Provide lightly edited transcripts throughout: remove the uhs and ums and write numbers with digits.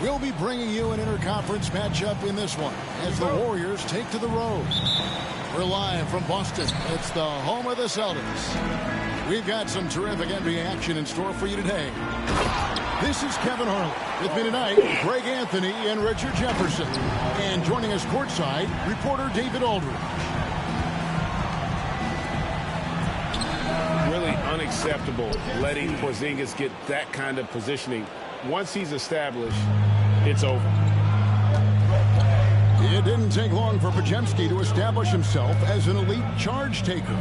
We'll be bringing you an interconference matchup in this one as the Warriors take to the road. We're live from Boston. It's the home of the Celtics. We've got some terrific NBA action in store for you today. This is Kevin Harlan. With me tonight, Greg Anthony and Richard Jefferson. And joining us courtside, reporter David Aldridge. Really unacceptable letting Porzingis get that kind of positioning. Once he's established, it's over. It didn't take long for Podziemski to establish himself as an elite charge taker.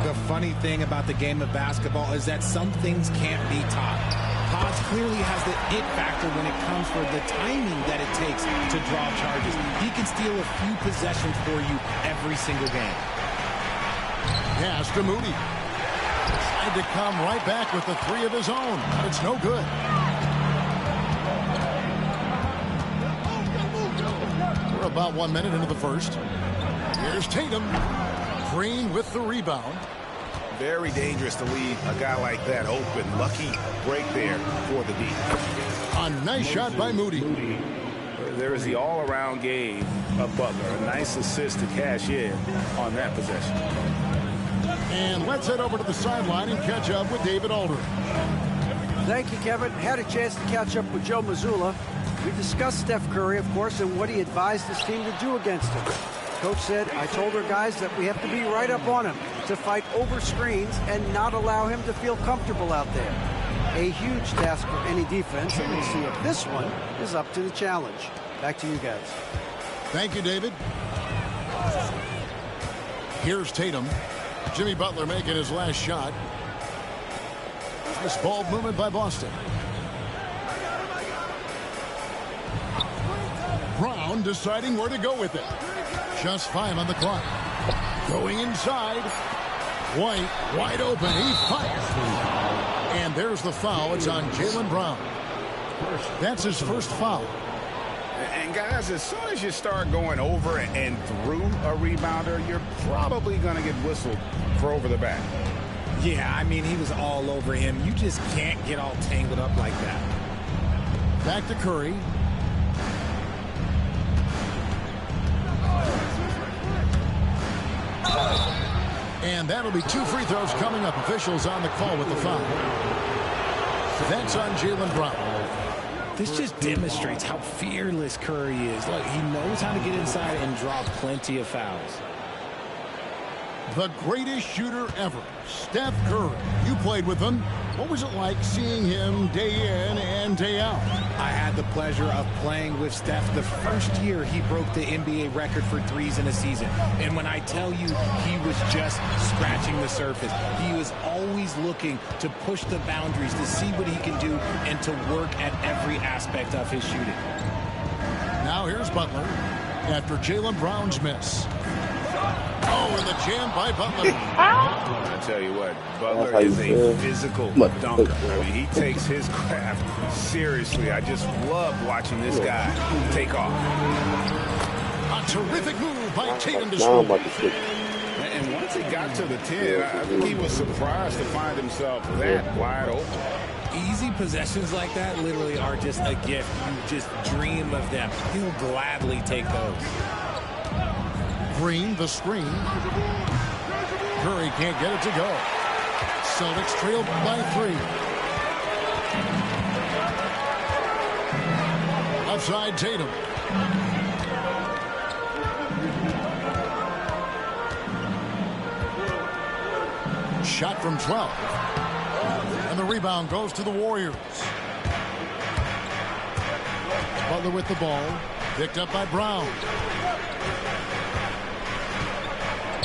The funny thing about the game of basketball is that some things can't be taught. Pods clearly has the it factor when it comes for the timing that it takes to draw charges. He can steal a few possessions for you every single game. Pass to Moody. Tried to come right back with the three of his own, but it's no good. We're about 1 minute into the first. Here's Tatum. Green with the rebound. Very dangerous to leave a guy like that open. Lucky break there for the D. A nice shot by Moody. There is the all-around game of Butler. A nice assist to cash in on that possession. And let's head over to the sideline and catch up with David Aldridge. Thank you, Kevin. Had a chance to catch up with Joe Mazzulla. We discussed Steph Curry, of course, and what he advised his team to do against him. Coach said, I told our guys that we have to be right up on him to fight over screens and not allow him to feel comfortable out there. A huge task for any defense, and we'll see if this one is up to the challenge. Back to you guys. Thank you, David. Here's Tatum. Jimmy Butler making his last shot. Nice ball movement by Boston. Brown deciding where to go with it. Just 5 on the clock. Going inside. White wide open. He fires. And there's the foul. It's on Jaylen Brown. That's his first foul. And guys, as soon as you start going over and through a rebounder, you're probably going to get whistled for over the back. Yeah, I mean, he was all over him. You just can't get all tangled up like that. Back to Curry. And that'll be 2 free throws coming up. Officials on the call with the foul. That's on Jaylen Brown. This just demonstrates how fearless Curry is. Look, he knows how to get inside and draw plenty of fouls. The greatest shooter ever, Steph Curry. You played with him. What was it like seeing him day in and day out? I had the pleasure of playing with Steph the first year he broke the NBA record for threes in a season. And when I tell you he was just scratching the surface, he was always looking to push the boundaries, to see what he can do, and to work at every aspect of his shooting. Now here's Butler after Jaylen Brown's miss. Oh, and the jam by Butler. I tell you what, Butler is a physical dunker. I mean, he takes his craft seriously. I just love watching this guy take off. A terrific move by Tatum to score. And once he got to the 10, I think he was surprised to find himself that wide open. Easy possessions like that literally are just a gift. You just dream of them. He'll gladly take those. Green, the screen. Curry can't get it to go. Celtics trailed by 3. Outside Tatum. Shot from 12. And the rebound goes to the Warriors. Butler with the ball. Picked up by Brown.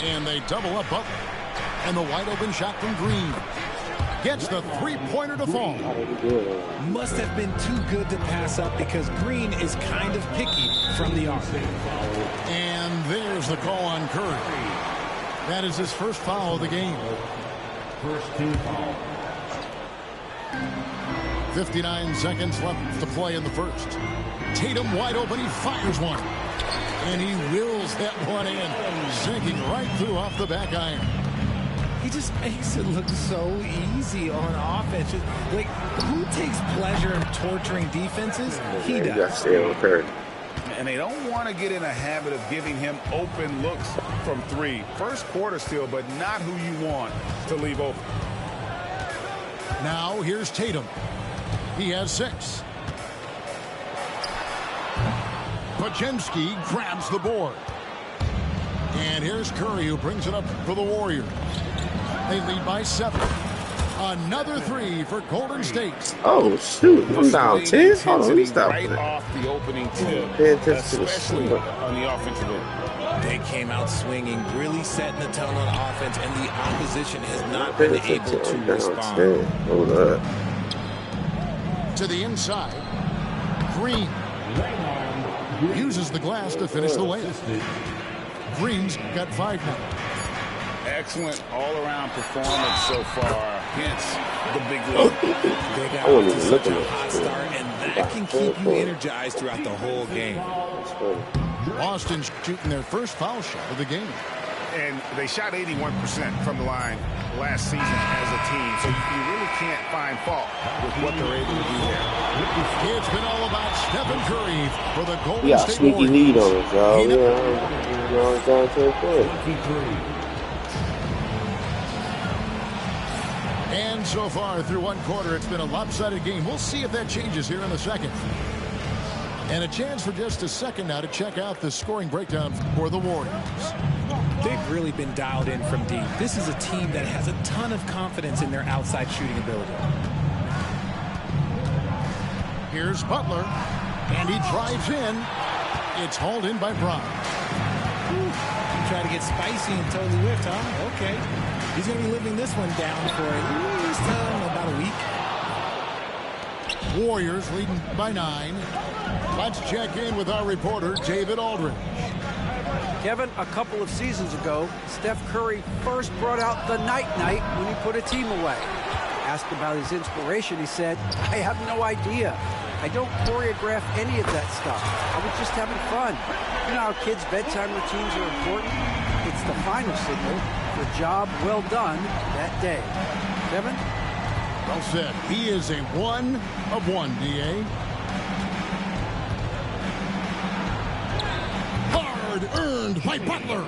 And they double up Butler. And the wide open shot from Green. Gets the three-pointer to fall. Must have been too good to pass up because Green is kind of picky from the arc. And there's the call on Curry. That is his first foul of the game. First team foul. 59 seconds left to play in the first. Tatum wide open. He fires one. And he wills that one in. Sinking right through off the back iron. He just makes it look so easy on offense. Like, who takes pleasure in torturing defenses? He does. And they don't want to get in a habit of giving him open looks from three. First quarter still, but not who you want to leave open. Now here's Tatum. He has 6. Pajemski grabs the board. And here's Curry, who brings it up for the Warriors. They lead by 7. Another 3 for Golden State. Oh, shoot. I'm down 10. Hold on, let me stop right off the opening tip, especially on the offensive end. They came out swinging, really setting the tone on offense, and the opposition has not been able to respond. Hold up. To the inside. Green uses the glass to finish the layup. Green's got 5 now. Excellent all-around performance so far. Hence the big lead. They got off to such a hot start, and that can keep you energized throughout the whole game. Boston's shooting their first foul shot of the game. And they shot 81% from the line last season as a team, so you really can't find fault with what they're able to do there. It's been all about Stephen Curry for the Golden State Sneaky Warriors. lead on us, y'all. Down to the point. And so far through one quarter, it's been a lopsided game. We'll see if that changes here in the second. And a chance for just a second now to check out the scoring breakdown for the Warriors. They've really been dialed in from deep. This is a team that has a ton of confidence in their outside shooting ability. Here's Butler, and he drives in. It's hauled in by Brown. Try to get spicy and totally whiffed, huh? Okay. He's going to be living this one down for at least about a week. Warriors leading by 9. Let's check in with our reporter, David Aldridge. Kevin, a couple of seasons ago, Steph Curry first brought out the night-night when he put a team away. Asked about his inspiration, he said, I have no idea. I don't choreograph any of that stuff. I was just having fun. You know how kids' bedtime routines are important? It's the final signal for a job well done that day. Kevin? Well said. He is a 1 of 1, D.A. Hard earned by Butler.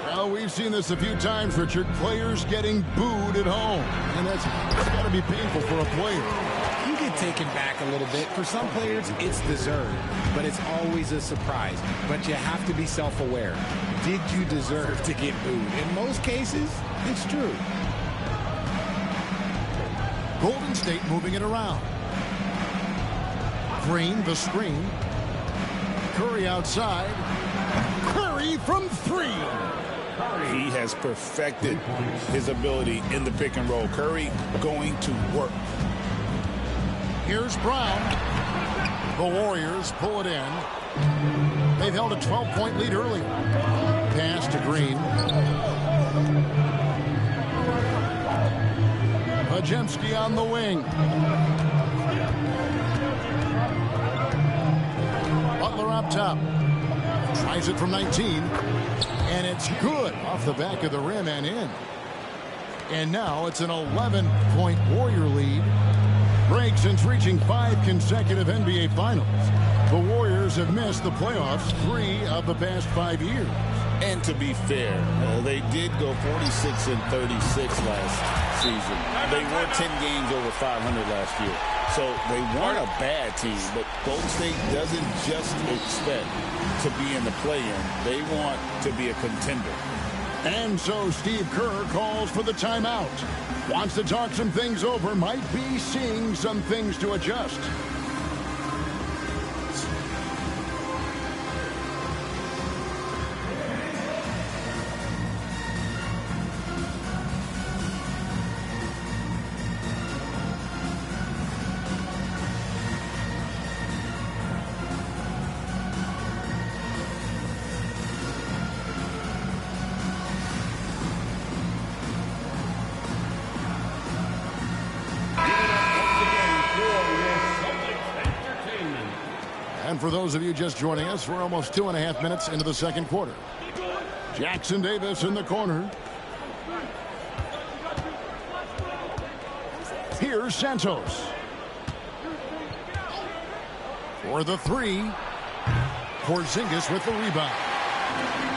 Well, we've seen this a few times, Richard. Players getting booed at home. And that's got to be painful for a player. You get taken back a little bit. For some players, it's deserved, but it's always a surprise. But you have to be self-aware. Did you deserve to get booed? In most cases, it's true. Golden State moving it around. Green, the screen. Curry outside. Curry from 3. He has perfected his ability in the pick and roll. Curry going to work. Here's Brown. The Warriors pull it in. They've held a 12-point lead earlier. Pass to Green. Pajemski on the wing. Butler up top. Tries it from 19. And it's good off the back of the rim and in. And now it's an 11-point Warrior lead. Break since reaching 5 consecutive NBA Finals. The Warriors have missed the playoffs 3 of the past 5 years. And to be fair, they did go 46 and 36 last season. They were 10 games over 500 last year. So they weren't a bad team, but Golden State doesn't just expect to be in the play-in. They want to be a contender. And so Steve Kerr calls for the timeout. Wants to talk some things over, might be seeing some things to adjust. And for those of you just joining us, we're almost 2.5 minutes into the second quarter. Jackson Davis in the corner. Here's Santos. For the three. Porzingis with the rebound.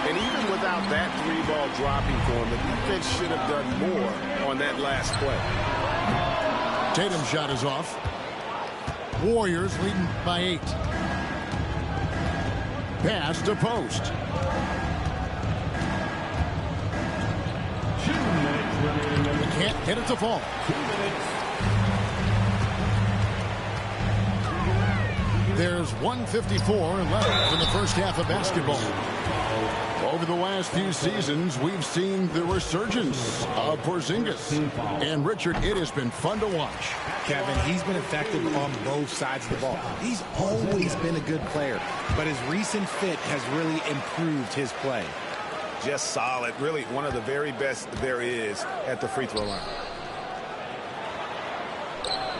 And even without that three-ball dropping for him, the defense should have done more on that last play. Tatum's shot is off. Warriors leading by 8. Pass to Post. 2 minutes remaining. Can't get it to fall. 2 minutes. There's 1:54 left in the first half of basketball. Over the last few seasons, we've seen the resurgence of Porzingis. And, Richard, it has been fun to watch. Kevin, he's been effective on both sides of the ball. He's always been a good player, but his recent fit has really improved his play. Just solid. Really one of the very best there is at the free throw line.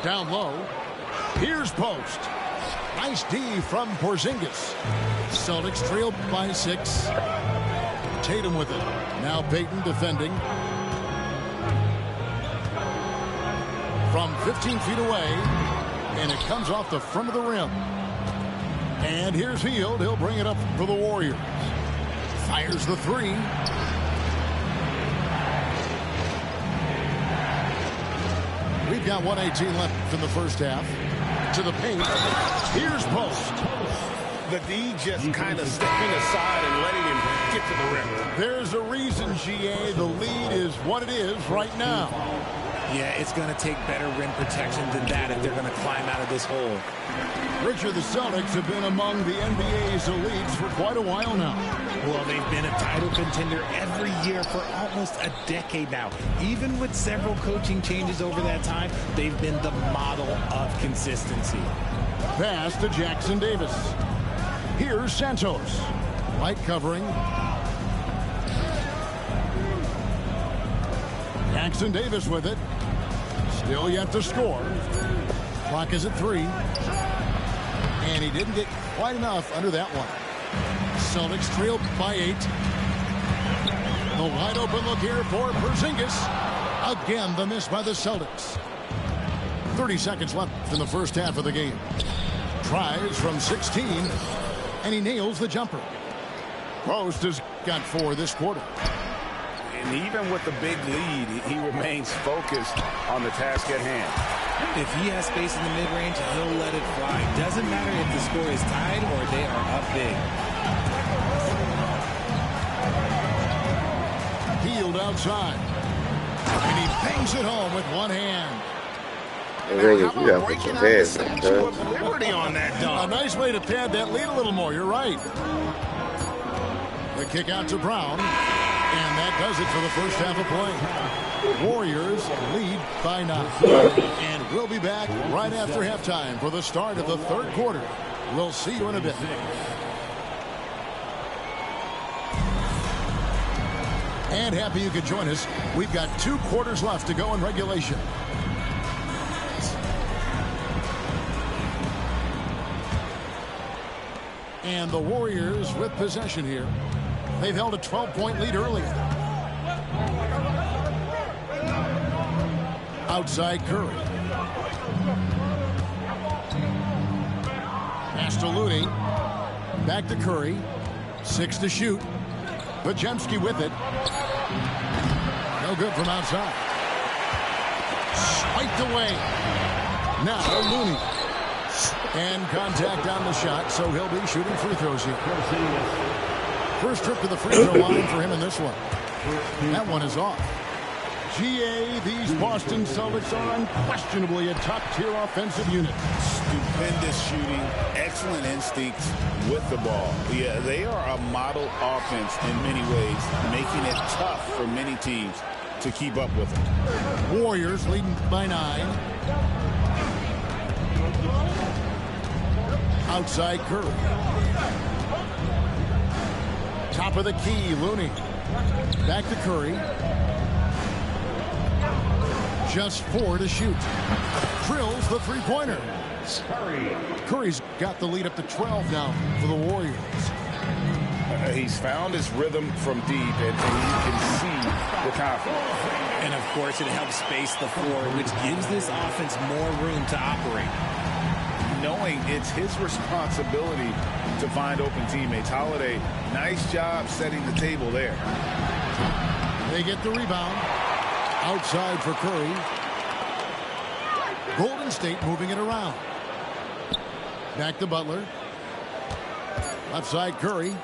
Down low. Here's Post. Nice D from Porzingis. Celtics trailed by 6. Tatum with it. Now Payton defending. From 15 feet away. And it comes off the front of the rim. And here's Hield. He'll bring it up for the Warriors. Fires the three. We've got 1:18 left in the first half. To the paint. Here's Post. The D just kind of stepping aside and letting him get to the rim. There's a reason, GA. The lead is what it is right now. Yeah, it's going to take better rim protection than that if they're going to climb out of this hole. Richard, the Celtics have been among the NBA's elites for quite a while now. Well, they've been a title contender every year for almost a decade now. Even with several coaching changes over that time, they've been the model of consistency. Pass to Jackson Davis. Here's Santos. Light covering. Jackson Davis with it. Still yet to score. Clock is at 3. And he didn't get quite enough under that one. Celtics trailed by 8. The wide open look here for Porzingis. Again, the miss by the Celtics. 30 seconds left in the first half of the game. Tries from 16. And he nails the jumper. Post has got 4 this quarter. And even with the big lead, he remains focused on the task at hand. If he has space in the mid-range, he'll let it fly. Doesn't matter if the score is tied or they are up big. Hield outside. And he bangs it home with one hand. Hey, Vegas, you gotta put some hands on that. Liberty on that A dunk. nice way to pad that lead a little more. You're right. The kick out to Brown. And that does it for the first half of play. Warriors lead by 9. And we'll be back right after halftime for the start of the third quarter. We'll see you in a bit. And happy you could join us. We've got 2 quarters left to go in regulation. And the Warriors with possession here. They've held a 12-point lead early. Outside Curry. Pass to Looney. Back to Curry. 6 to shoot. Podziemski with it. No good from outside. Spiked away. Now Looney. And contact on the shot, so he'll be shooting free throws here. First trip to the free throw line for him in this one. That one is off. GA, these Boston Celtics are unquestionably a top-tier offensive unit. Stupendous shooting, excellent instincts with the ball. Yeah, they are a model offense in many ways, making it tough for many teams to keep up with them. Warriors leading by 9. Outside Curry. Top of the key, Looney. Back to Curry. Just 4 to shoot. Drills the three-pointer. Curry's got the lead up to 12 now for the Warriors. He's found his rhythm from deep, and you can see the confidence. And, of course, it helps space the floor, which gives this offense more room to operate. Knowing it's his responsibility to find open teammates. Holiday, nice job setting the table there. They get the rebound. Outside for Curry. Golden State moving it around. Back to Butler. Left side Curry.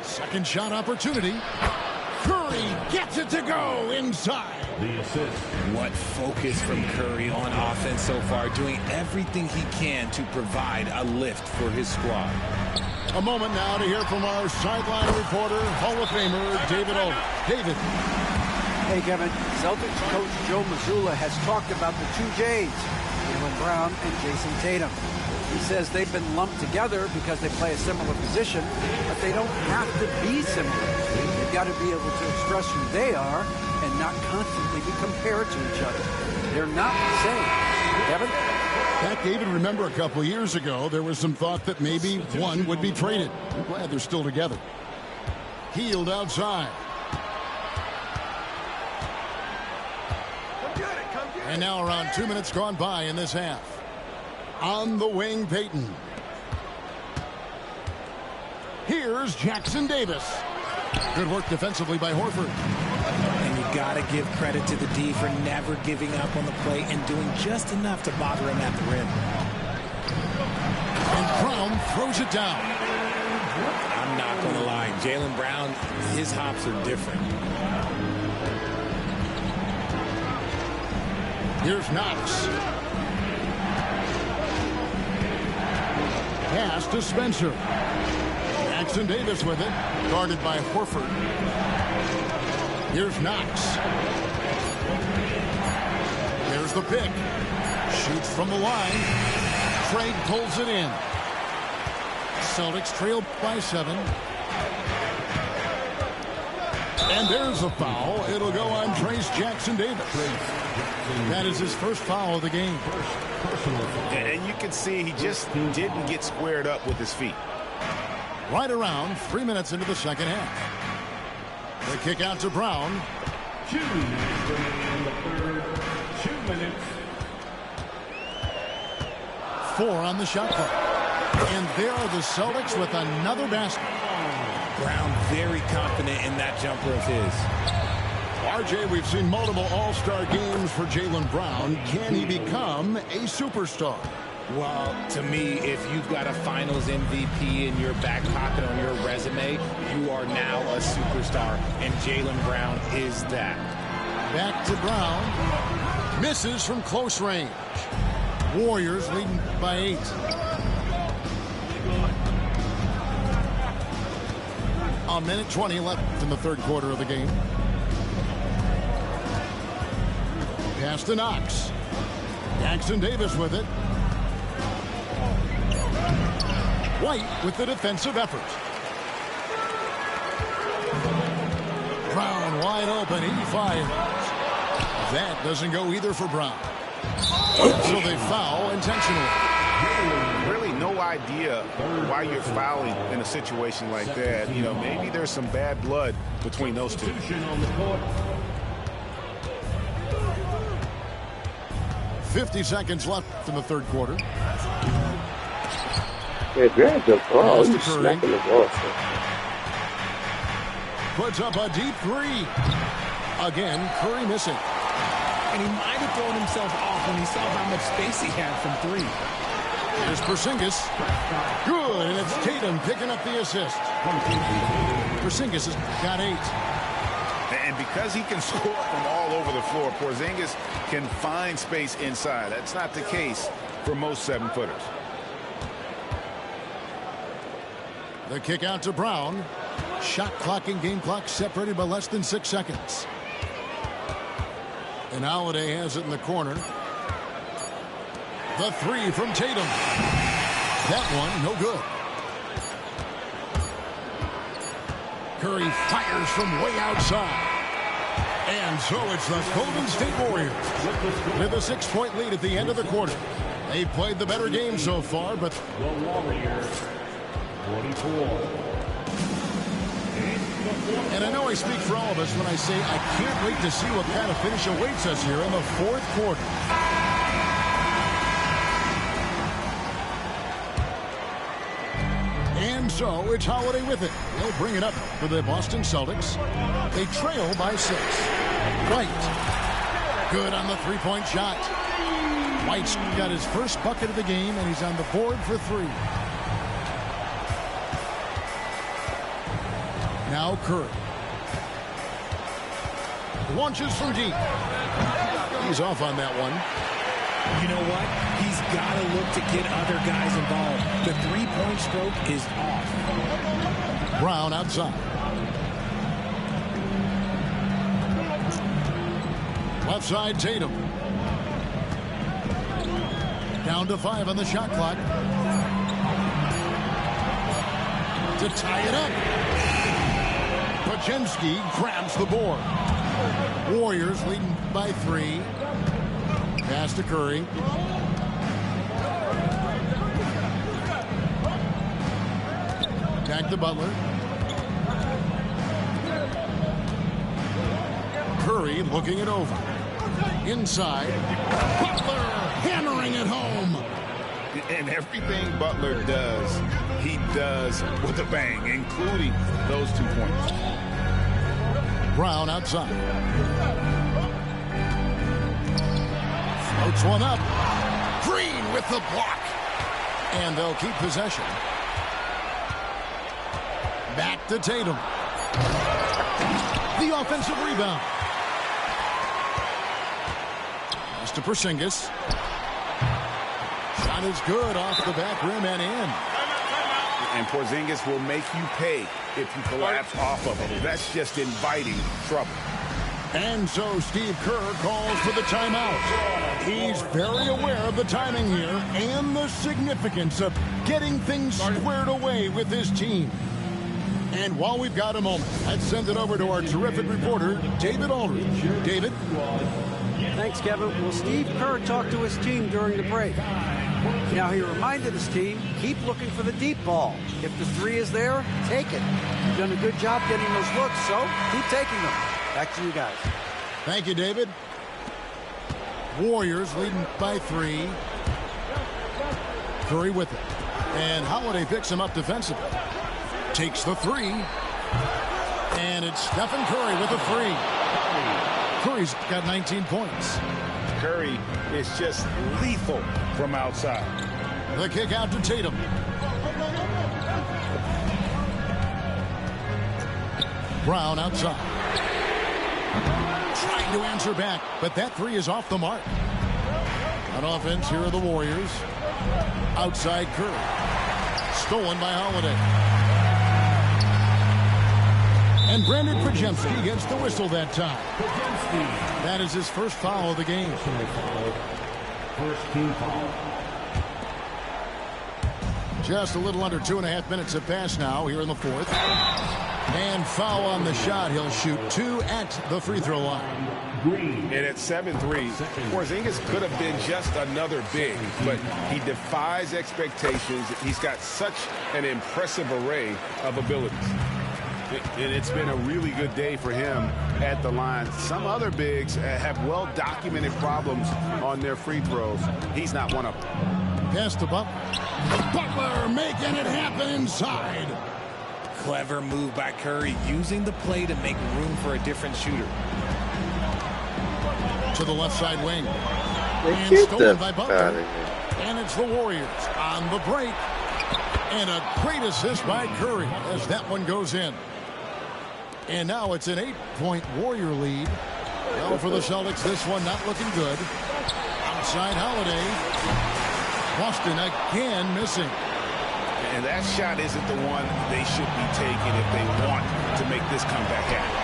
Second shot opportunity. Curry gets it to go inside. The assist. What focus from Curry on offense so far, doing everything he can to provide a lift for his squad. A moment now to hear from our sideline reporter, Hall of Famer David O. David. Hey, Kevin. Celtics coach Joe Mazzulla has talked about the two J's, Jaylen Brown and Jason Tatum. He says they've been lumped together because they play a similar position, but they don't have to be similar. They've got to be able to express who they are and not constantly be compared to each other. They're not the same. Kevin? Pat, David, remember a couple of years ago, there was some thought that maybe one would be traded. I'm glad they're still together. Healed outside. And now around 2 minutes gone by in this half. On the wing, Payton. Here's Jackson Davis. Good work defensively by Horford. And you got to give credit to the D for never giving up on the play and doing just enough to bother him at the rim. And Brown throws it down. I'm not going to lie. Jaylen Brown, his hops are different. Here's Knox. Pass to Spencer. Jackson Davis with it. Guarded by Horford. Here's Knox. There's the pick. Shoots from the line. Craig pulls it in. Celtics trail by 7. And there's a foul. It'll go on Trace Jackson Davis. That is his first foul of the game. And you can see he just didn't get squared up with his feet. Right around 3 minutes into the second half. The kick out to Brown. 2 minutes remaining in the third. 2 minutes. 4 on the shot clock. And there are the Celtics with another basket. Brown very confident in that jumper of his. RJ, we've seen multiple all-star games for Jaylen Brown. Can he become a superstar? Well, to me, if you've got a finals MVP in your back pocket on your resume, you are now a superstar, and Jaylen Brown is that. Back to Brown. Misses from close range. Warriors leading by 8. A minute 20 left in the third quarter of the game. Pass to Knox. Jackson Davis with it. White with the defensive effort. Brown wide open. He fires. That doesn't go either for Brown. So they foul intentionally. Really no idea why you're fouling in a situation like that. You know, maybe there's some bad blood between those two. On the court. 50 seconds left in the third quarter. Yeah, grab the ball. He's smacking the ball. Puts up a deep 3. Again, Curry missing. And he might have thrown himself off when he saw how much space he had from 3. Here's Porzingis. Good, and it's Tatum picking up the assist. Porzingis has got 8. And because he can score from all over the floor, Porzingis can find space inside. That's not the case for most 7-footers. The kick out to Brown. Shot clock and game clock separated by less than 6 seconds. And Holiday has it in the corner. The 3 from Tatum. That one, no good. Curry fires from way outside. And so it's the Golden State Warriors with a 6-point lead at the end of the quarter. They've played the better game so far, but The Warriors, 44. And I know I speak for all of us when I say I can't wait to see what kind of finish awaits us here in the fourth quarter. And so it's Holiday with it. He'll bring it up for the Boston Celtics. They trail by 6. White. Good on the three-point shot. White's got his first bucket of the game, and he's on the board for 3. Now Curry. Launches from deep. He's off on that one. You know what? He's got to look to get other guys involved. The three-point stroke is off. Brown outside. Left side, Tatum. Down to 5 on the shot clock. To tie it up. Pachinski grabs the board. Warriors leading by 3. Pass to Curry. Back to Butler. Curry looking it over. Inside. Butler hammering it home. And everything Butler does, he does with a bang, including those 2 points. Brown outside. Floats one up. Green with the block. And they'll keep possession. Back to Tatum. The offensive rebound. Pass to Porzingis. Shot is good off the back rim and in. And Porzingis will make you pay if you collapse off of him. That's just inviting trouble. And so Steve Kerr calls for the timeout. He's very aware of the timing here and the significance of getting things squared away with his team. And while we've got a moment, let's send it over to our terrific reporter, David Aldridge. David? Thanks, Kevin. Well, Steve Kerr talked to his team during the break. Now, he reminded his team, keep looking for the deep ball. If the 3 is there, take it. You've done a good job getting those looks, so keep taking them. Back to you guys. Thank you, David. Warriors leading by 3. Curry with it. And Holiday picks him up defensively. Takes the 3. And it's Stephen Curry with a 3. Curry's got 19 points. Curry is just lethal from outside. The kick out to Tatum. Brown outside. Trying to answer back, but that 3 is off the mark. On offense, here are the Warriors. Outside Curry. Stolen by Holiday. And Brandon Pajemski gets the whistle that time. That is his first foul of the game. First team foul. Just a little under 2.5 minutes have passed now here in the fourth. And foul on the shot. He'll shoot 2 at the free throw line. And at 7-3, Porzingis could have been just another big, but he defies expectations. He's got such an impressive array of abilities. And it's been a really good day for him at the line. Some other bigs have well-documented problems on their free throws. He's not one of them. Pass to Butler. Butler making it happen inside. Clever move by Curry, using the play to make room for a different shooter. To the left side wing. And Get stolen the by fuck Butler. out of here. And it's the Warriors on the break. And a great assist by Curry as that one goes in. And now it's an 8-point Warrior lead. Well, for the Celtics, this one not looking good. Outside Holiday. Boston again missing. And that shot isn't the one they should be taking if they want to make this comeback happen.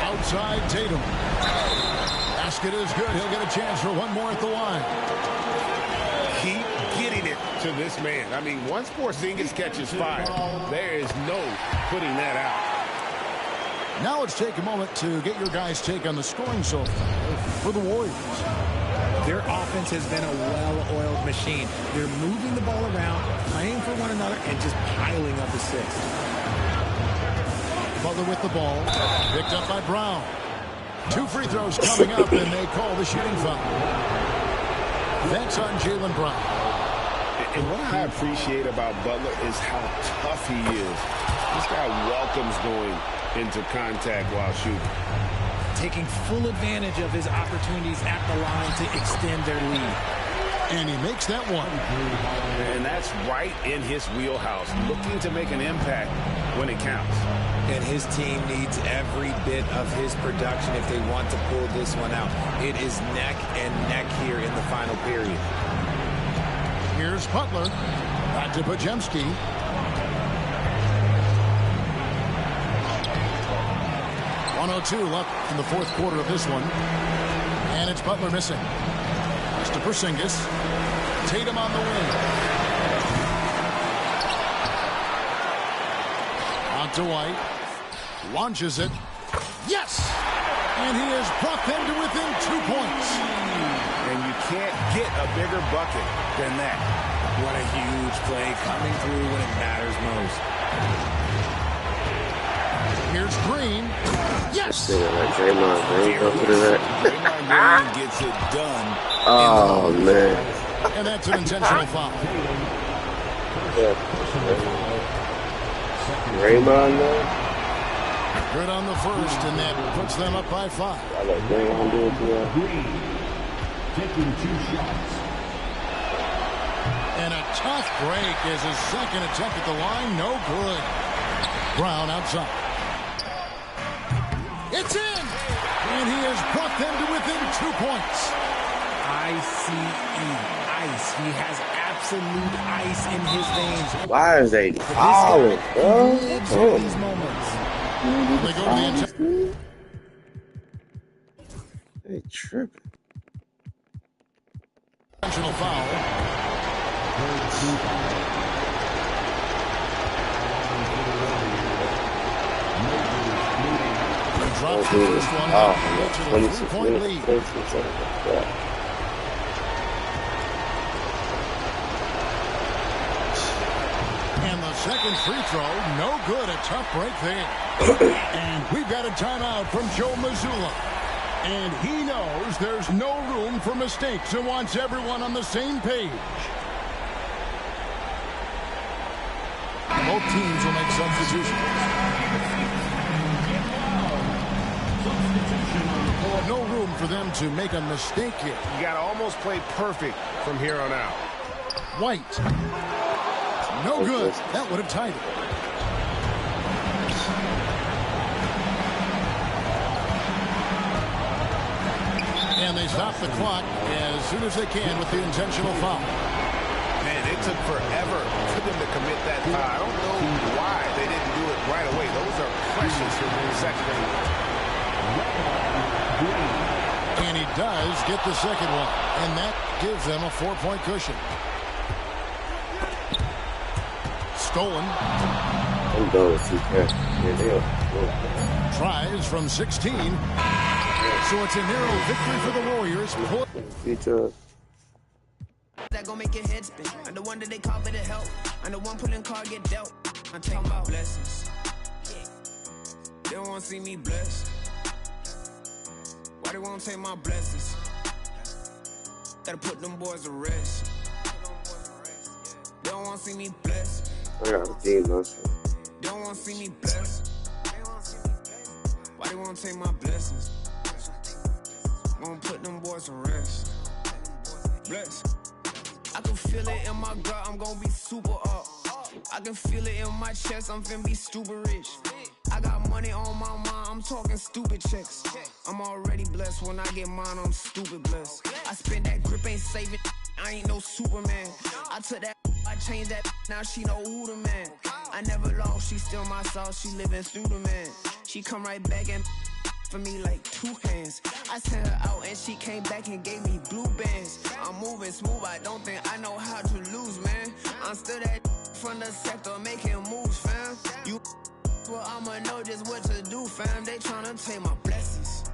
Outside Tatum. Basket is good. He'll get a chance for one more at the line. Keep getting it to this man. I mean, once Porzingis catches fire, there is no putting that out. Now let's take a moment to get your guys' take on the scoring so far for the Warriors. Their offense has been a well-oiled machine. They're moving the ball around, playing for one another. smart and just piling up assists. Butler with the ball. Picked up by Brown. 2 free throws coming up, and they call the shooting foul. That's on Jaylen Brown. And what I appreciate about Butler is how tough he is. This guy welcomes going into contact while shooting. Taking full advantage of his opportunities at the line to extend their lead. And he makes that one. And that's right in his wheelhouse, looking to make an impact when it counts. And his team needs every bit of his production if they want to pull this one out. It is neck and neck here in the final period. Here's Butler. Back to Podziemski. .102 left in the fourth quarter of this one. And it's Butler missing. It's to Porzingis. Tatum on the wing. Out to White. Launches it. Yes! And he has brought them to within 2 points. And you can't get a bigger bucket than that. What a huge play coming through when it matters most. Here's Green. Yes! Draymond Green gets it done. Oh, man. And that's an intentional foul. Draymond, man. Good on the first, and that puts them up by 5. I let Draymond do it to that. Green taking 2 shots. And a tough break is his second attempt at the line. No good. Brown outside. It's in! And he has brought them to within 2 points. ICE. Ice. He has absolute ice in his veins. Why is they fouling, bro? Lives in these moments. They go to the They tripping. intentional foul. He drops the first one. Oh, To the 3-point lead. And the second free throw, no good. A tough break there. And we've got a timeout from Joe Mazzulla. And he knows there's no room for mistakes and wants everyone on the same page. Both teams will make substitutions. No room for them to make a mistake here. You got to almost play perfect from here on out. White. No good. That would have tied it. And they stop the clock as soon as they can with the intentional foul. Man, it took forever for them to commit that foul. I don't know why they didn't do it right away. Those are precious seconds. And he does get the second one. And that gives them a 4-point cushion. Stolen. I'm done with CK. Tries from 16. So it's a narrow victory for the Warriors. Future. That gon' make your head spin. I'm the one that they call better help. I'm the one pulling card get dealt. I'm talking about blessings. They don't want to see me blessed. Why they won't take my blessings? Gotta put them boys to rest. They don't want to see me blessed. I got a team, though. They don't want to see me blessed. Why they won't take my blessings? Won't put them boys to rest. Bless. I can feel it in my gut, I'm gonna be super up. I can feel it in my chest, I'm finna be stupid rich. I got money on my mind, I'm talking stupid checks. I'm already blessed, when I get mine, I'm stupid blessed. I spend that grip, ain't saving, I ain't no Superman. I took that, I changed that, now she know who the man. I never lost, she still my sauce, she living through the man. She come right back and for me like 2 hands. I sent her out and she came back and gave me blue bands. I'm moving smooth, I don't think I know how to lose, man. I'm still that from the sector making moves, fam. You, well, I'ma know just what to do, fam. They tryna take my blessings.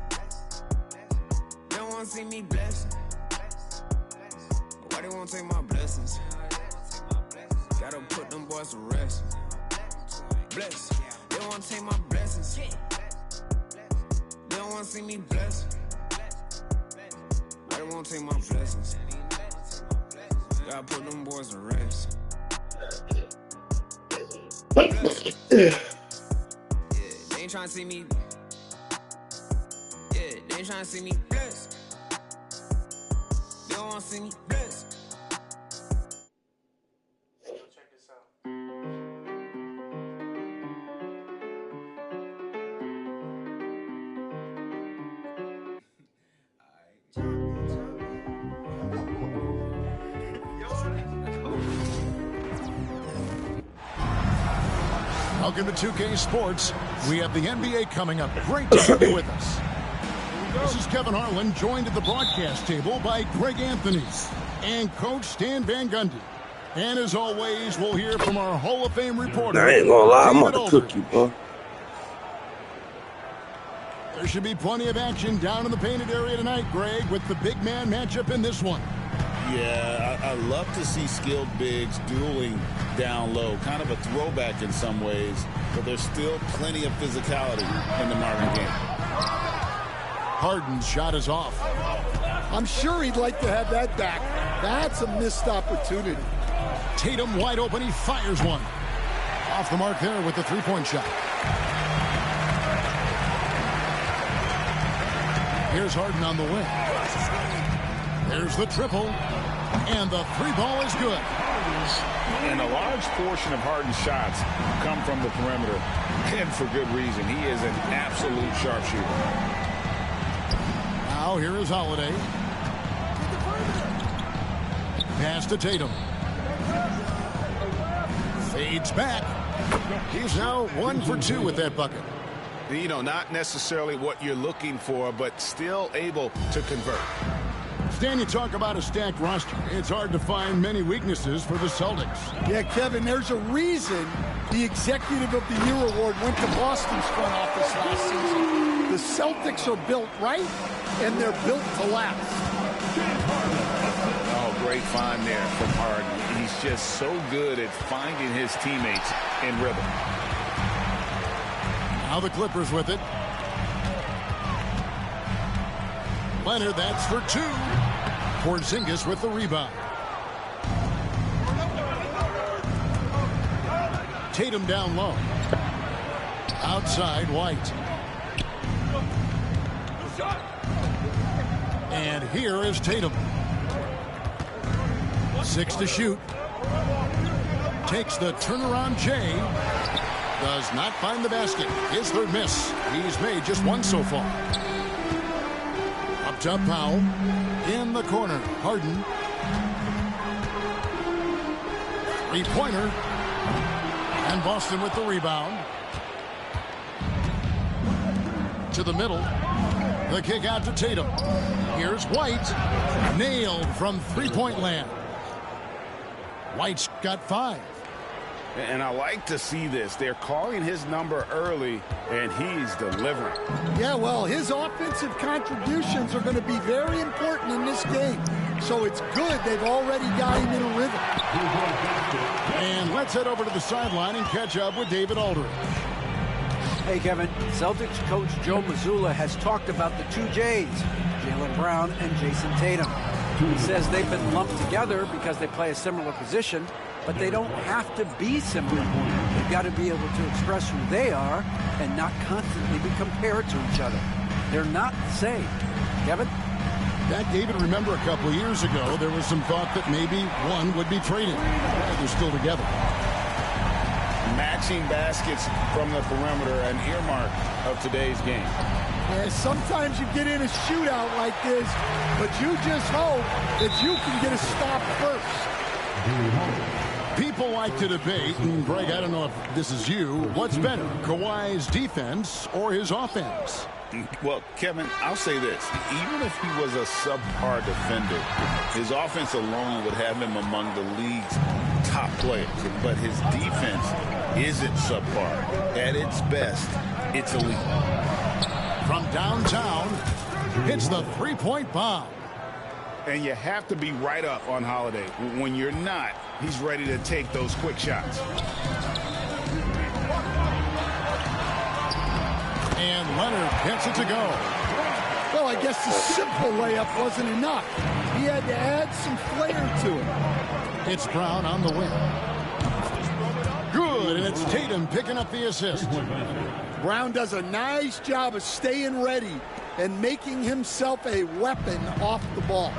They don't wanna see me blessed. Why they won't take my blessings? Gotta put them boys boys to rest. Bless. They don't want to take my blessings. They don't want to see me blessed. Why they won't take my blessings? Gotta put them boys to rest. Yeah, they ain't trying to see me. Yeah, they ain't trying to see me blessed. They don't want to see me blessed. Check this out. Welcome to 2K Sports. We have the NBA coming up. Great to have you with us. This is Kevin Harlan, joined at the broadcast table by Greg Anthony and Coach Stan Van Gundy. And as always, we'll hear from our Hall of Fame reporter. I ain't gonna lie, I'm David about to cook you, bro. There should be plenty of action down in the painted area tonight, Greg, with the big man matchup in this one. Yeah, I love to see skilled bigs dueling down low. Kind of a throwback in some ways, but there's still plenty of physicality in the modern game. Harden's shot is off. I'm sure he'd like to have that back. That's a missed opportunity. Tatum wide open. He fires one. Off the mark there with the three-point shot. Here's Harden on the wing. There's the triple. And the three ball is good. And a large portion of Harden's shots come from the perimeter. And for good reason. He is an absolute sharpshooter. Now here is Holiday. Pass to Tatum. Fades back. He's now 1 for 2 with that bucket. You know, not necessarily what you're looking for, but still able to convert. Stan, you talk about a stacked roster. It's hard to find many weaknesses for the Celtics. Yeah, Kevin, there's a reason the Executive of the Year award went to Boston's front office last season. The Celtics are built right, and they're built to last. Oh, great find there from Harden. He's just so good at finding his teammates in rhythm. Now the Clippers with it. Leonard, that's for 2. Porzingis with the rebound. Tatum down low. Outside, White. And here is Tatum. 6 to shoot. Takes the turnaround J. Does not find the basket. His third miss. He's made just 1 so far. Up top, Powell. In the corner, Harden. Three-pointer. And Boston with the rebound. To the middle. The kick out to Tatum. Here's White. Nailed from three-point land. White's got 5. And I like to see this. They're calling his number early, and he's delivering. Yeah, well, his offensive contributions are going to be very important in this game. So it's good they've already got him in a rhythm. And let's head over to the sideline and catch up with David Aldridge. Hey, Kevin. Celtics coach Joe Mazzulla has talked about the 2 J's, Jaylen Brown and Jason Tatum. He says they've been lumped together because they play a similar position, but they don't have to be similar. They've got to be able to express who they are and not constantly be compared to each other. They're not the same. Kevin? That, David, remember a couple of years ago, there was some thought that maybe one would be traded. They're still together. Matching baskets from the perimeter, an earmark of today's game. Yeah, sometimes you get in a shootout like this, but you just hope that you can get a stop first. People like to debate, and Greg, I don't know if this is you, what's better, Kawhi's defense or his offense? Well, Kevin, I'll say this. Even if he was a subpar defender, his offense alone would have him among the league's top players. But his defense isn't subpar. At its best, it's elite. From downtown, hits the three-point bomb. And you have to be right up on Holiday. When you're not, he's ready to take those quick shots. And Leonard gets it to go. Well, I guess the simple layup wasn't enough. He had to add some flair to it. It's Brown on the wing. Good, and it's Tatum picking up the assist. Brown does a nice job of staying ready and making himself a weapon off the ball.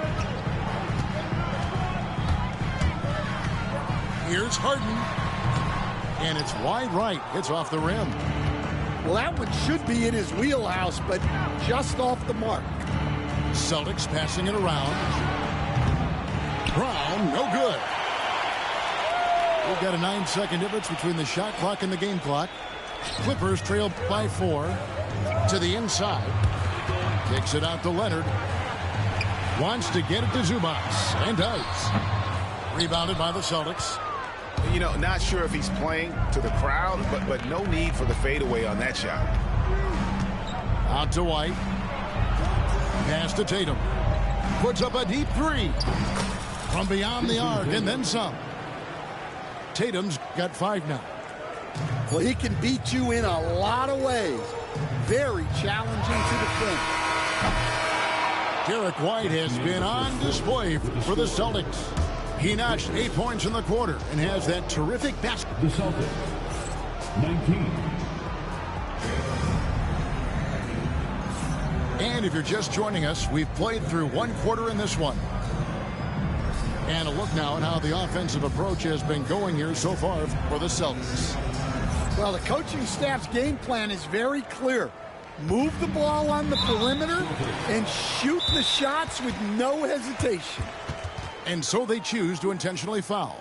Here's Harden. And it's wide right. It's off the rim. Well, that one should be in his wheelhouse, but just off the mark. Celtics passing it around. Brown, no good. We've got a 9-second difference between the shot clock and the game clock. Clippers trail by 4 to the inside. Kicks it out to Leonard. Wants to get it to Zubats, and does. Rebounded by the Celtics. You know, not sure if he's playing to the crowd, but no need for the fadeaway on that shot. Out to White. Pass to Tatum. Puts up a deep 3. From beyond the arc, and then some. Tatum's got 5 now. Well, he can beat you in a lot of ways. Very challenging to defend. Derek White has been on display for the Celtics. He notched 8 points in the quarter and has that terrific basket. The Celtics, 19. And if you're just joining us, we've played through 1 quarter in this one. And a look now at how the offensive approach has been going here so far for the Celtics. Well, the coaching staff's game plan is very clear. Move the ball on the perimeter and shoot the shots with no hesitation. And so they choose to intentionally foul.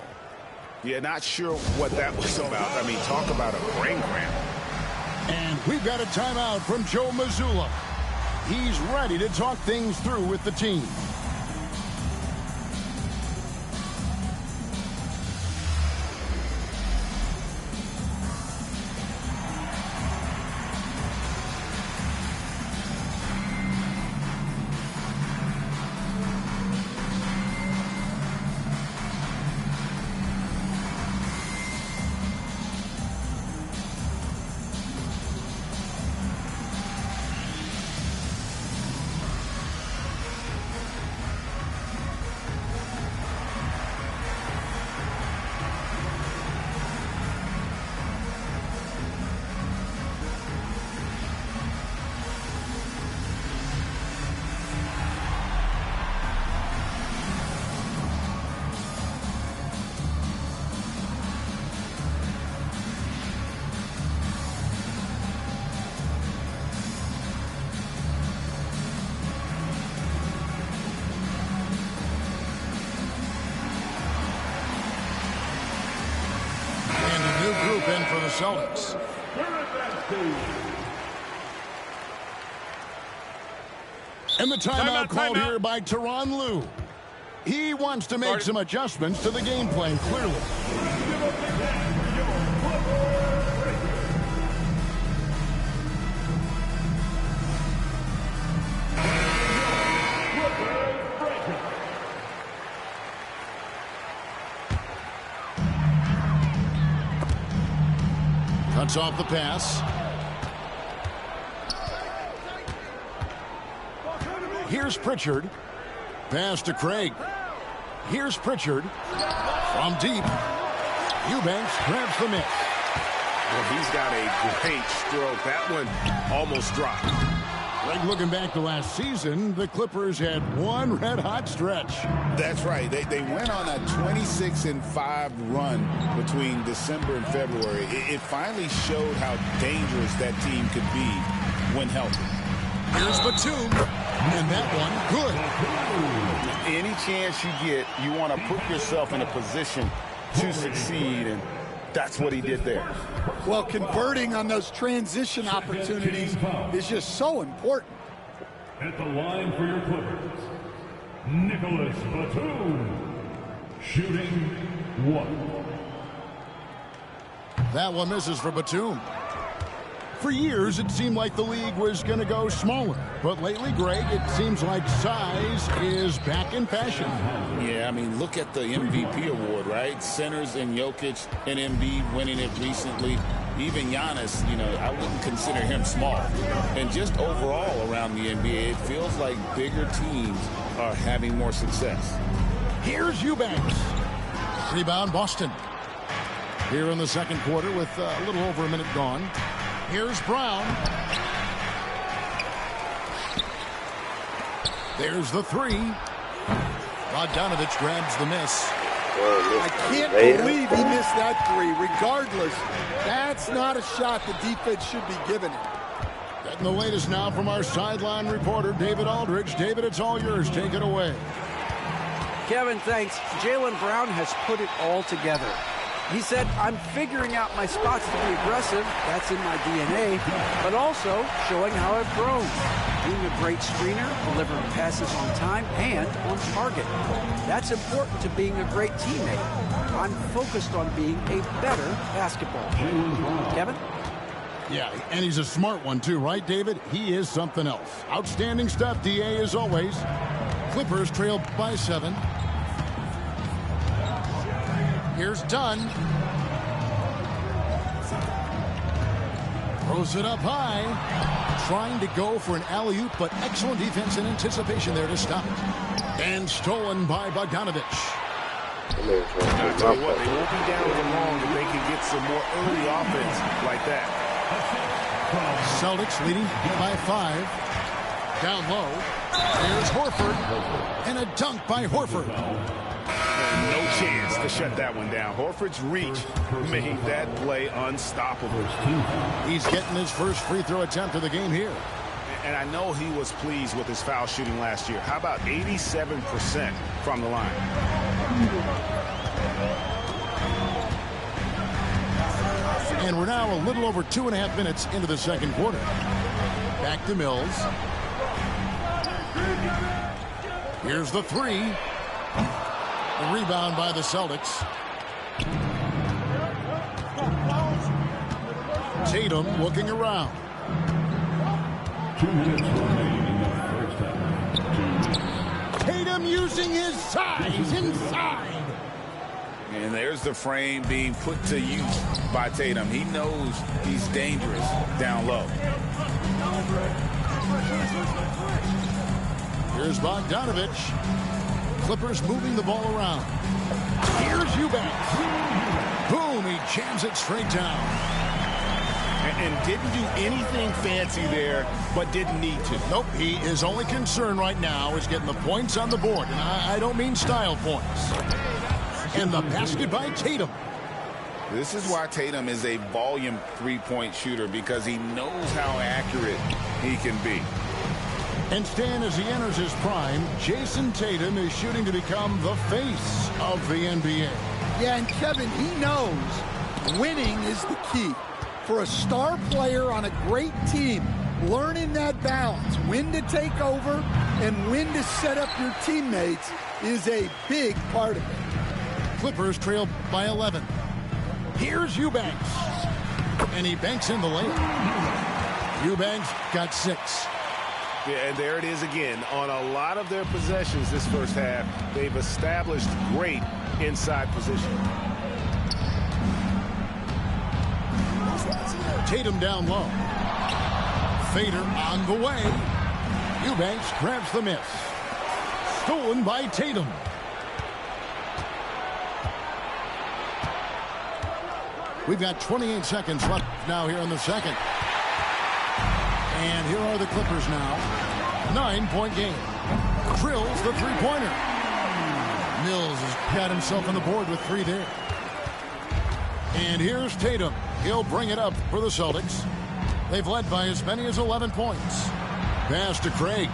Yeah, not sure what that was about. I mean, talk about a brain cramp. And we've got a timeout from Joe Mazzulla. He's ready to talk things through with the team. In for the Celtics. And the timeout called here by Tyronn Lue. He wants to make some adjustments to the game plan, clearly. Cuts off the pass. Here's Pritchard. Pass to Craig. Here's Pritchard. From deep. Eubanks grabs the miss. Well, he's got a great stroke. That one almost dropped. Greg, looking back to last season, the Clippers had one red-hot stretch. That's right. They went on a 26-5 run between December and February. It finally showed how dangerous that team could be when healthy. Here's Batum, and that one good. Any chance you get, you want to put yourself in a position to succeed, and that's what he did there. Well, converting on those transition opportunities is just so important. At the line for your Clippers, Nicholas Batum, shooting 1. That one misses for Batum. For years, it seemed like the league was going to go smaller. But lately, Greg, it seems like size is back in fashion. Yeah, I mean, look at the MVP award, right? Centers and Jokic and Embiid winning it recently. Even Giannis, I wouldn't consider him small. And just overall around the NBA, it feels like bigger teams are having more success. Here's Eubanks. Rebound, Boston. Here in the second quarter with a little over a minute gone. Here's Brown. There's the three. Bogdanovich grabs the miss. I can't believe he missed that three. Regardless, that's not a shot the defense should be giving him. Getting the latest now from our sideline reporter, David Aldridge. David, it's all yours. Take it away. Kevin, thanks. Jaylen Brown has put it all together. He said, I'm figuring out my spots to be aggressive. That's in my DNA. But also showing how I've grown. Being a great screener, delivering passes on time and on target. That's important to being a great teammate. I'm focused on being a better basketball player. Kevin? Yeah, and he's a smart one too, right, David? He is something else. Outstanding stuff, DA, as always. Clippers trail by 7. Here's Dunn. Throws it up high. Trying to go for an alley-oop, but excellent defense and anticipation there to stop it. And stolen by Bogdanovich. I tell you what, they won't be down for long if they can get some more early offense like that. Celtics leading by 5. Down low. There's Horford. And a dunk by Horford. No chance to shut that one down. Horford's reach made that play unstoppable. He's getting his first free throw attempt of the game here. And I know he was pleased with his foul shooting last year. How about 87% from the line? And we're now a little over 2.5 minutes into the second quarter. Back to Mills. Here's the three. The rebound by the Celtics. Tatum looking around. 2 minutes remaining in the first half. Tatum using his size inside. And there's the frame being put to use by Tatum. He knows he's dangerous down low. Here's Bogdanovich. Clippers moving the ball around. Here's Eubanks. Boom, he jams it straight down. And didn't do anything fancy there, but didn't need to. Nope, his only concern right now is getting the points on the board. And I don't mean style points. And the basket by Tatum. This is why Tatum is a volume three-point shooter, because he knows how accurate he can be. And Stan, as he enters his prime, Jason Tatum is shooting to become the face of the NBA. Yeah, and Kevin, he knows winning is the key. For a star player on a great team, learning that balance, when to take over and when to set up your teammates, is a big part of it. Clippers trail by 11. Here's Eubanks. And he banks in the layup. Eubanks got 6. Yeah, and there it is again. On a lot of their possessions this first half, they've established great inside position. Tatum down low. Fader on the way. Eubanks grabs the miss. Stolen by Tatum. We've got 28 seconds left now here in the second. And here are the Clippers now. 9-point game. Drills the three-pointer. Mills has got himself on the board with 3 there. And here's Tatum. He'll bring it up for the Celtics. They've led by as many as 11 points. Pass to Craig.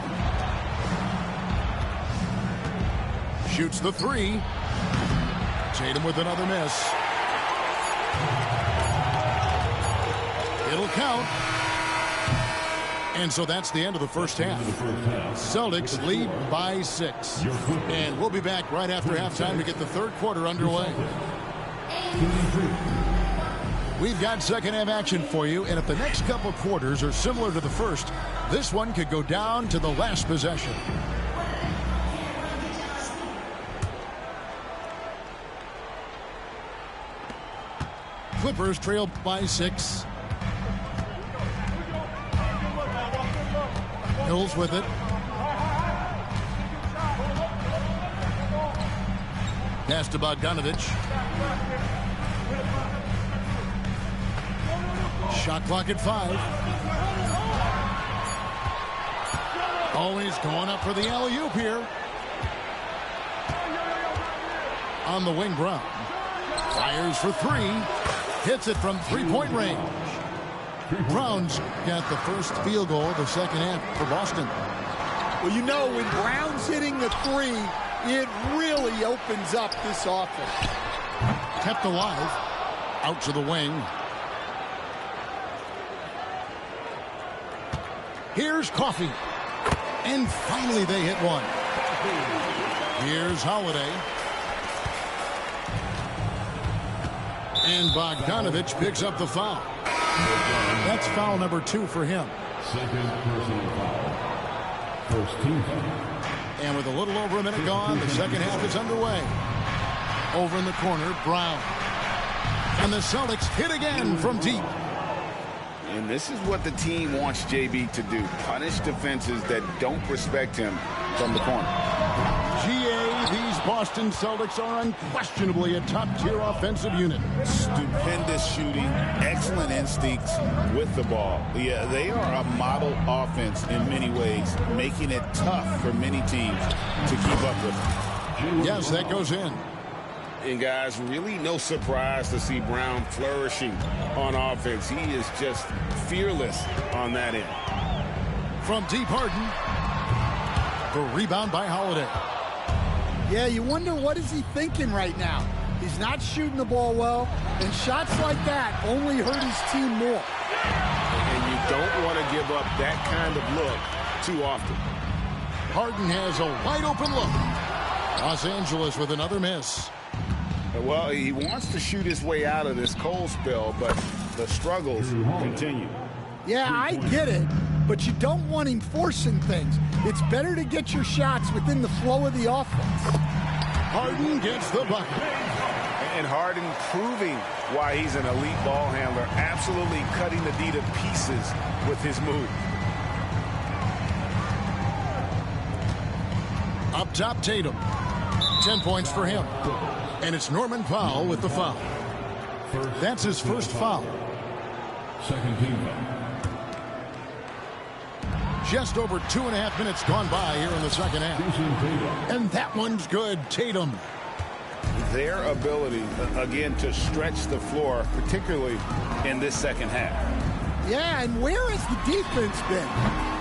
Shoots the 3. Tatum with another miss. It'll count. And so that's the end of the first half. Celtics lead by 6. And we'll be back right after halftime to get the third quarter underway. We've got second half action for you, and if the next couple quarters are similar to the first, this one could go down to the last possession. Clippers trail by 6. Hills with it. Pass to Bogdanovich. Shot clock at 5. Always going up for the alley-oop here. On the wing, Brown. Fires for 3. Hits it from three-point range. Brown's got the first field goal of the second half for Boston. Well, you know, when Brown's hitting the 3, it really opens up this offense. Kept alive. Out to the wing. Here's Coffey. And finally they hit one. Here's Holiday. And Bogdanovich picks up the foul. That's foul number 2 for him. Second personal foul. First team foul. And with a little over a minute gone, the second half is underway. Over in the corner, Brown. And the Celtics hit again from deep. And this is what the team wants JB to do. Punish defenses that don't respect him from the corner. GA, these Boston Celtics are unquestionably a top-tier offensive unit. Stupendous shooting, excellent instincts with the ball. Yeah, they are a model offense in many ways, making it tough for many teams to keep up with them. Yes, that goes in. And guys, really no surprise to see Brown flourishing on offense. He is just fearless on that end. From deep, Harden. The rebound by Holiday. Yeah, you wonder what is he thinking right now. He's not shooting the ball well, and shots like that only hurt his team more. And you don't want to give up that kind of look too often. Harden has a wide open look. Los Angeles with another miss. Well, he wants to shoot his way out of this cold spell, but the struggles continue. Yeah, I get it, but you don't want him forcing things. It's better to get your shots within the flow of the offense. Harden gets the bucket. And Harden proving why he's an elite ball handler, absolutely cutting the D to pieces with his move. Up top, Tatum. 10 points for him. And it's Norman Powell with the foul. That's his first foul. Second team foul. Just over 2.5 minutes gone by here in the second half. And that one's good. Tatum. Their ability, again, to stretch the floor, particularly in this second half. Yeah, and where has the defense been?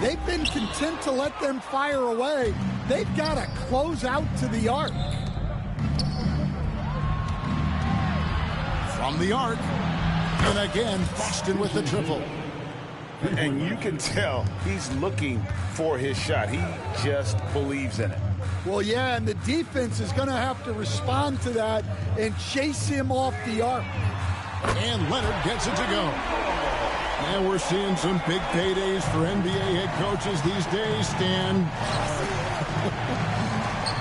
They've been content to let them fire away. They've got to close out to the arc. From the arc. And again, Boston with the triple. And you can tell he's looking for his shot. He just believes in it. Well, yeah, and the defense is going to have to respond to that and chase him off the arc. And Leonard gets it to go. And we're seeing some big paydays for NBA head coaches these days, Stan.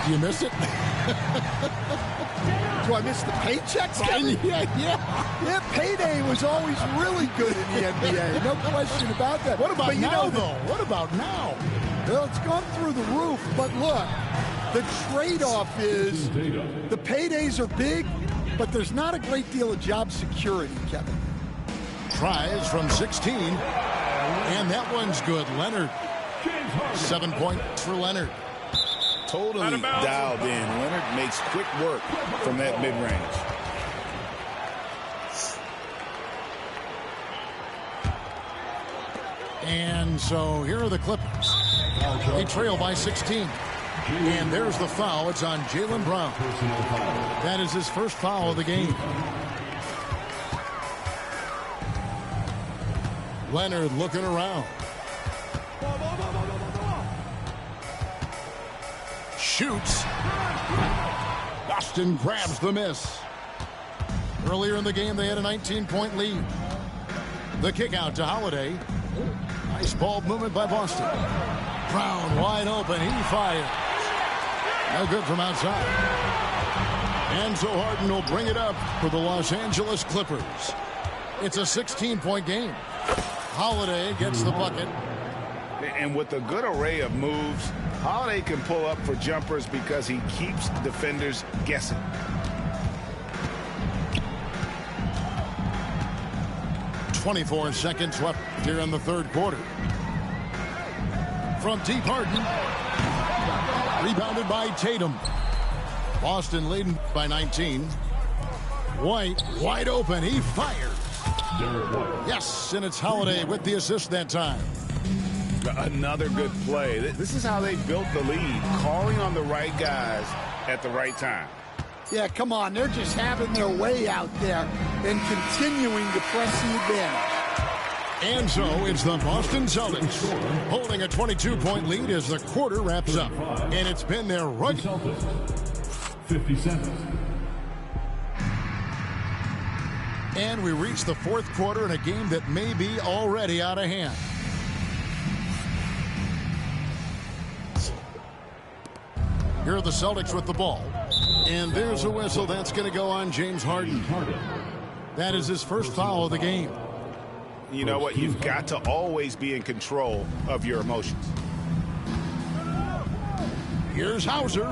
Do you miss it? Do I miss the paychecks? Yeah, payday was always really good in the NBA. No question about that. What about now, though? What about now? Well, it's gone through the roof. But look, the trade-off is the paydays are big, but there's not a great deal of job security, Kevin. Tries from 16. And that one's good. Leonard. 7 points for Leonard. Totally dialed in. Leonard makes quick work from that mid-range. And so here are the Clippers. They trail by 16. And there's the foul. It's on Jaylen Brown. That is his first foul of the game. Leonard looking around. Shoots. Boston grabs the miss. Earlier in the game, they had a 19-point lead. The kick out to Holiday. Nice ball movement by Boston. Brown wide open. He fires. No good from outside. And so Harden will bring it up for the Los Angeles Clippers. It's a 16-point game. Holiday gets the bucket. And with a good array of moves, Holiday can pull up for jumpers because he keeps defenders guessing. .24 seconds left here in the third quarter. From deep, Harden. Rebounded by Tatum. Boston leading by 19. White wide open. He fires. Yes, and it's Holiday with the assist that time. Another good play. This is how they built the lead, calling on the right guys at the right time. Yeah, come on. They're just having their way out there and continuing to press the advantage. And so it's the Boston Celtics holding a 22-point lead as the quarter wraps up. And it's been their rugged. 57. And we reach the fourth quarter in a game that may be already out of hand. Here are the Celtics with the ball. And there's a whistle that's going to go on James Harden. That is his first foul of the game. You know what? You've got to always be in control of your emotions. Here's Hauser.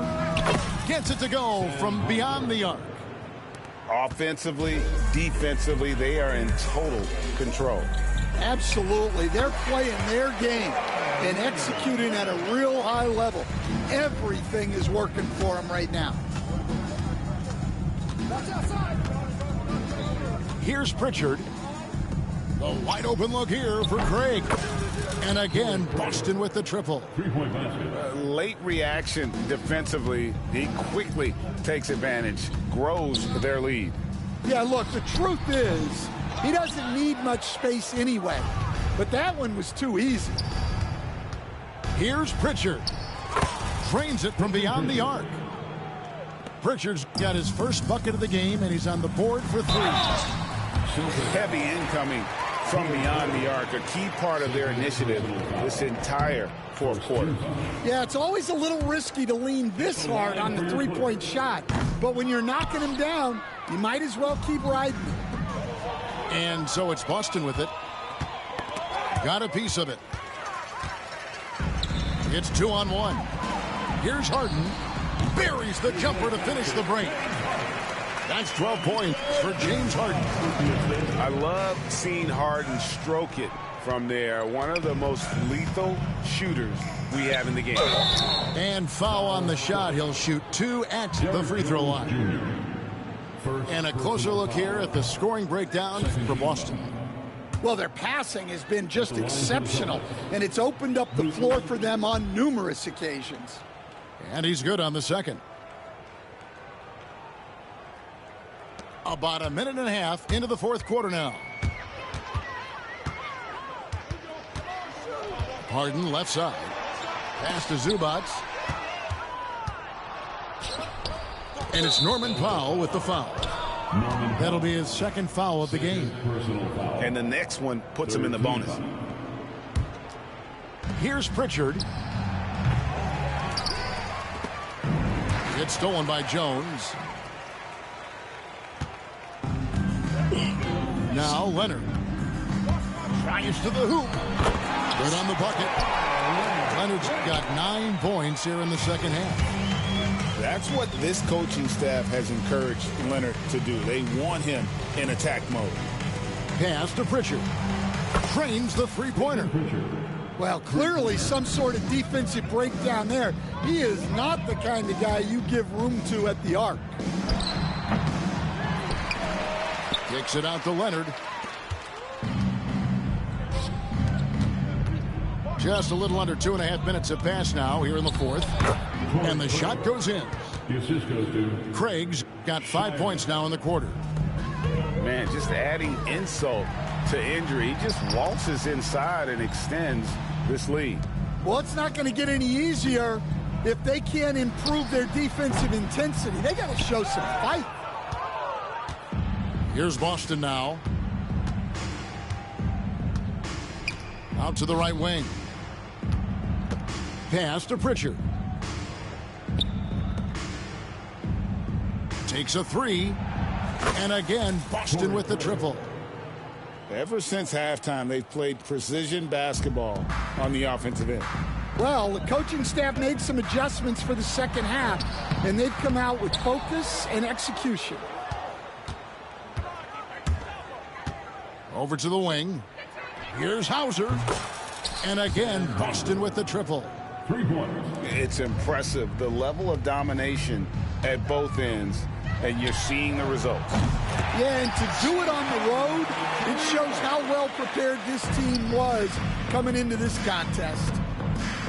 Gets it to go from beyond the arc. Offensively, defensively, they are in total control. Absolutely. They're playing their game and executing at a real high level. Everything is working for them right now. Here's Pritchard. The wide open look here for Craig. And again, Boston with the triple. Three-point basket. Late reaction defensively. He quickly takes advantage, grows their lead. Yeah, look, the truth is he doesn't need much space anyway. But that one was too easy. Here's Pritchard. Trains it from beyond the arc. Pritchard's got his first bucket of the game, and he's on the board for three. Heavy incoming from beyond the arc, a key part of their initiative this entire fourth quarter. Yeah, it's always a little risky to lean this hard on the three-point shot. But when you're knocking him down, you might as well keep riding him. And so it's Boston with it. Got a piece of it. It's 2-on-1. Here's Harden. Buries the jumper to finish the break. That's 12 points for James Harden. I love seeing Harden stroke it from there. One of the most lethal shooters we have in the game. And foul on the shot. He'll shoot 2 at the free throw line. And a closer look here at the scoring breakdown for Boston. Well, their passing has been just exceptional, and it's opened up the floor for them on numerous occasions. And he's good on the second. About a minute and a half into the fourth quarter now. Harden left side. Pass to Zubac. And it's Norman Powell with the foul. That'll be his second foul of the game. And the next one puts him in the bonus. Here's Pritchard. It's stolen by Jones. Now Leonard. Drives to the hoop. Good on the bucket. Leonard's got 9 points here in the second half. That's what this coaching staff has encouraged Leonard to do. They want him in attack mode. Pass to Pritchard. Trains the three-pointer. Well, clearly some sort of defensive breakdown there. He is not the kind of guy you give room to at the arc. Kicks it out to Leonard. Just a little under 2.5 minutes have passed now here in the fourth. And the shot goes in. Craig's got 5 points now in the quarter. Man, just adding insult to injury. He just waltzes inside and extends this lead. Well, it's not going to get any easier if they can't improve their defensive intensity. They got to show some fight. Here's Boston now. Out to the right wing. Pass to Pritchard. Takes a three. And again, Boston with the triple. Ever since halftime, they've played precision basketball on the offensive end. Well, the coaching staff made some adjustments for the second half, and they've come out with focus and execution. Over to the wing. Here's Hauser. And again, Boston with the triple. 3 points. It's impressive, the level of domination at both ends, and you're seeing the results. Yeah, and to do it on the road, it shows how well prepared this team was coming into this contest.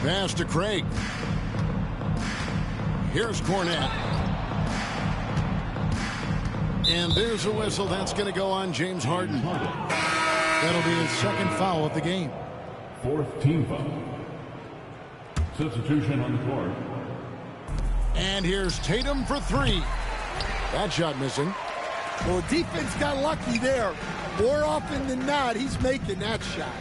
Pass to Craig. Here's Cornette. And there's a whistle. That's going to go on James Harden. That'll be his second foul of the game. 4th team foul. Substitution on the court. And here's Tatum for three. That shot missing. Well, the defense got lucky there. More often than not, he's making that shot.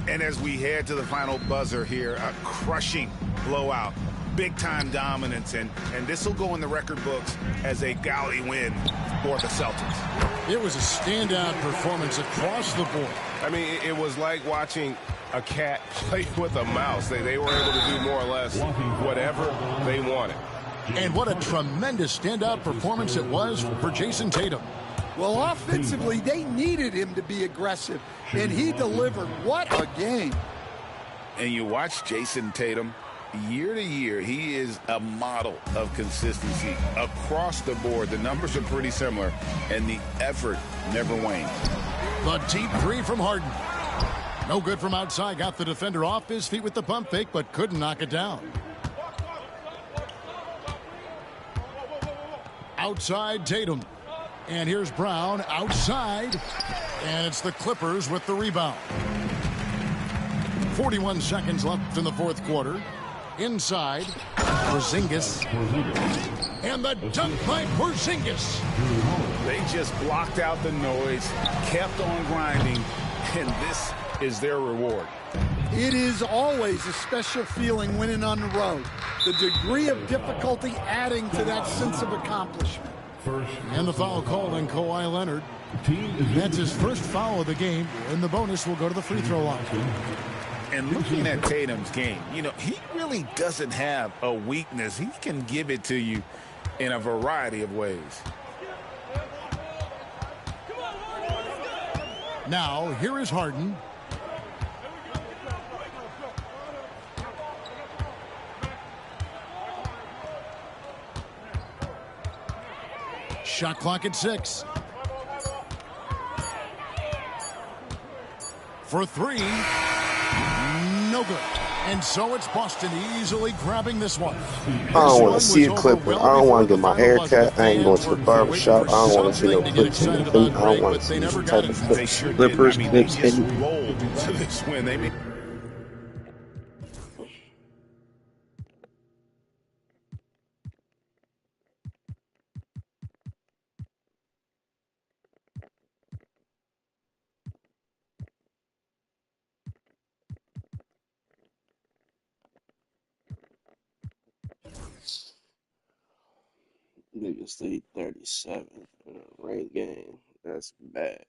And as we head to the final buzzer here, a crushing blowout, big-time dominance, and this will go in the record books as a gaudy win for the Celtics. It was a standout performance across the board. I mean, it was like watching a cat play with a mouse. They were able to do more or less whatever they wanted. And what a tremendous standout performance it was for Jason Tatum. Well, offensively, they needed him to be aggressive, and he delivered. What a game. And you watch Jason Tatum, year to year, he is a model of consistency across the board. The numbers are pretty similar, and the effort never wanes. The deep three from Harden. No good from outside. Got the defender off his feet with the pump fake, but couldn't knock it down. Outside Tatum. And here's Brown outside. And it's the Clippers with the rebound. 41 seconds left in the fourth quarter. Inside, Porzingis. And the dunk by Porzingis. They just blocked out the noise, kept on grinding, and this is their reward. It is always a special feeling winning on the road. The degree of difficulty adding to that sense of accomplishment. And the foul called on Kawhi Leonard. That's his first foul of the game, and the bonus will go to the free throw line. And looking at Tatum's game, you know, he really doesn't have a weakness. He can give it to you in a variety of ways. Now, here is Harden. Shot clock at 6. For three. No good. And so it's Boston easily grabbing this one. I don't want to see a Clipper. I don't want to get my hair cut. I ain't going to the barber shop. I don't want to see no clips in the boot. I don't want to see some type of Clippers, clips, and rolled into this win. They Niggas stayed 37 in a ranked game. That's bad.